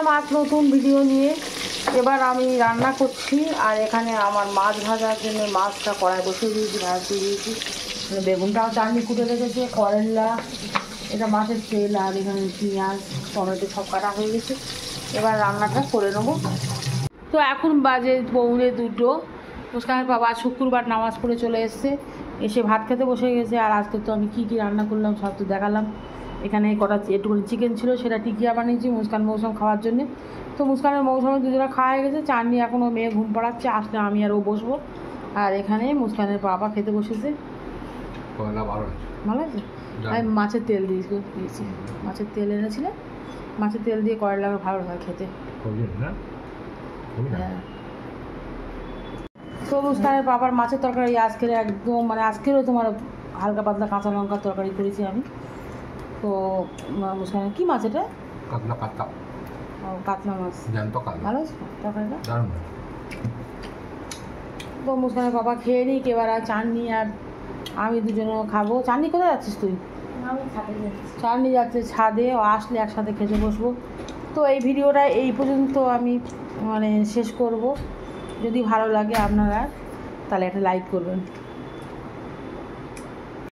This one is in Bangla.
চলাম আজ নতুন ভিডিও নিয়ে। এবার আমি রান্না করছি আর এখানে আমার মাছ ভাজার জন্য মাছটা কড়াই বসিয়ে দিয়েছি, ভাজতে দিয়েছি। বেগুনটাও চাটনি কুটে রেখেছে, করলা, এটা মাছের তেল, আর এখানে পেঁয়াজ টমেটো সব কাটা হয়ে গেছে। এবার রান্নাটা করে নেবো। তো এখন বাজে 1:45। মুস্কানের বাবা শুক্রবার নামাজ পড়ে চলে এসছে, এসে ভাত খেতে বসে গেছে। আর আজকে তো আমি কী কী রান্না করলাম সব তো দেখালাম। এখানে কটা একটুখানি চিকেন ছিল, সেটা টিকিয়া বানিয়েছি মুস্কান মৌসুম খাওয়ার জন্যে। তো মুস্কানের মৌসুমে দুজনে খাওয়া হয়ে গেছে। চাটনি এখনও মেয়ে ঘুম পাড়াচ্ছে, আসলে আমি আর ও বসবো। আর এখানে মুস্কানের বাবা খেতে বসেছে। ভালো আছে। আমি মাছের তেল দিয়েছি, মাছের তেল এনেছিলে, মাছের তেল দিয়ে করলা ভালো হয় খেতে। হ্যাঁ, তো মুস্কানের বাবার মাছের তরকারি আজকের একদম মানে আজকেরও তোমার হালকা পাতলা কাঁচা লঙ্কার তরকারি করেছি আমি। তো মুস্কানের কী মাছ এটা? কাতলা কাতলা। ও কাতলা মাছ, ভালো আছে তরকারিটা। তো মুস্কানের বাবা খেয়ে নিই, এবার আর চাটনি আর আমি দুজনও খাবো। চাটনি কোথায় যাচ্ছিস তুই? চাটনি যাচ্ছে ছাদে, ও আসলে একসাথে খেতে বসবো। তো এই ভিডিওটা এই পর্যন্ত আমি মানে শেষ করব। যদি ভালো লাগে আপনারা তাহলে একটা লাইক করবেন।